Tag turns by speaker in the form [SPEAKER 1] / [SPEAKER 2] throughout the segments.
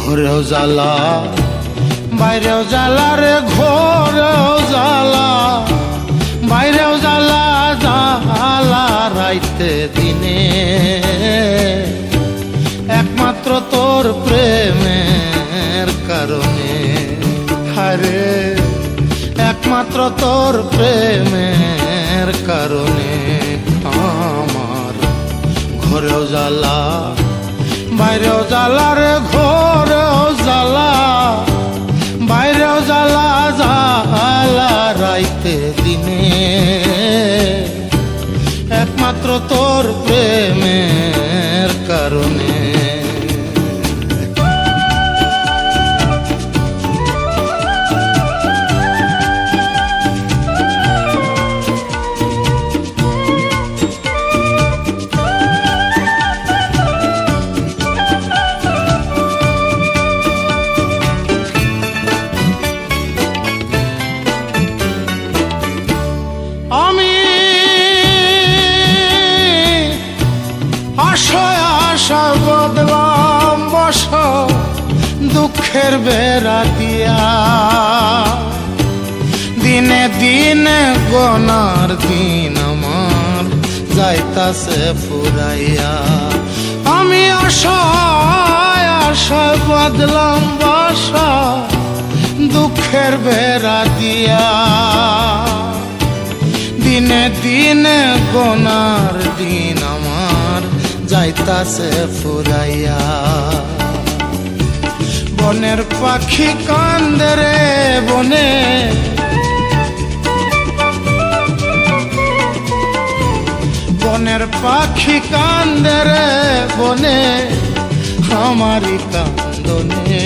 [SPEAKER 1] ঘরেও জ্বালা বাইরেও জ্বালা রে, ঘরেও জ্বালা বাইরেও জ্বালা, জ্বালা রাইতে দিনে, একমাত্র তোর প্রেমের কারণে। হারে একমাত্র তোর প্রেমের কারণে আমার ঘরেও জ্বালা বাইরেও জ্বালা রে, ঘরেও জ্বালা বাইরেও জ্বালা, জ্বালা রাইতে দিনে, একমাত্র তোর প্রেমের কারণে। আমি আশায় আশা বদলাম বসা, দুঃখের বেড়া দিয়া, দিনে দিনে গোনার দিন আমার যাইতাছে ফুরাইয়া। আমি আশায় আশায় বদলাম বসা, দুঃখের বেড়া দিয়া, দিনে দিনে গোনার দিন আমার যাইতাছে ফুরাইয়া। বনের পাখি কান্দে রে বনে, বনের পাখি কান্দে রে বনে, আমারই কান্দনে,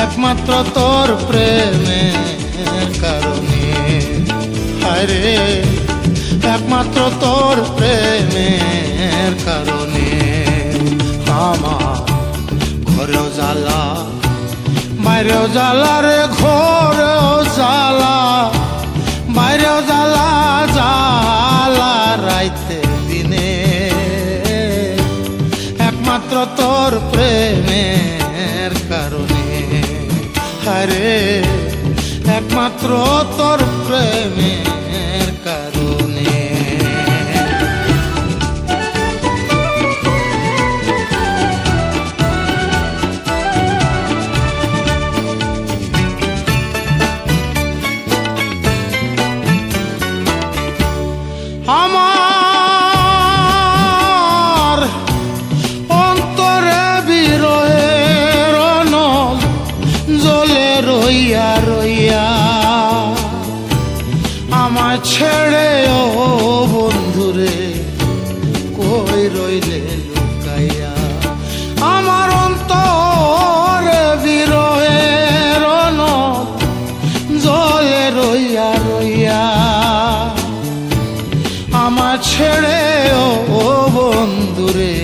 [SPEAKER 1] একমাত্র তোর প্রেমের কারণে। হায়রে একমাত্র তোর প্রেমের কারণে আমার ঘরেও জ্বালা বাইরেও জ্বালা রে, ঘরেও জ্বালা বাইরেও জ্বালা, জ্বালা রাইতে দিনে, একমাত্র তোর প্রেমের কারণে। হায়রে একমাত্র তোর প্রেমের কারণে। আমার অন্তরে বিরহের নল জ্বলে রইয়া রইয়া, আমার ছেড়ে ও বন্ধুরে কই রইলে লুকাইয়া। আমার অন্তরে বিরহের নল জ্বলে রইয়া রইয়া, আমার ছেড়ে ও বন্ধুরে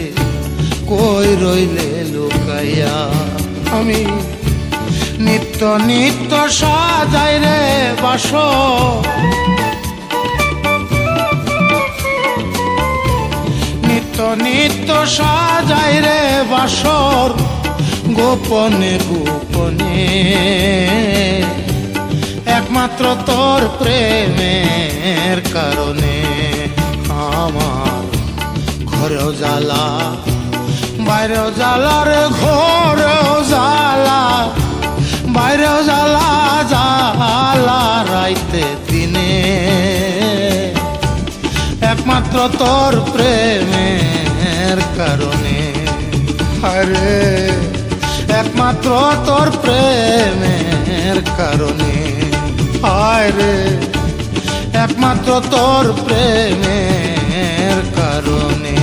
[SPEAKER 1] কই রইলে লুকাইয়া। আমি নিত্য নিত্য সাজাই রে বাসর, নিত্য নিত্য সাজাই রে বাসর, গোপনে গোপনে, একমাত্র তোর প্রেমের কারণে আমার ঘরেও জ্বালা বাইরেও জ্বালা রে, ঘরেও জ্বালা বাইরেও জ্বালা, জ্বালা রাইতে দিনে, একমাত্র তোর প্রেমের কারণে। আরে একমাত্র তোর প্রেমের কারণে। আরে একমাত্র তোর প্রেমের কারণে।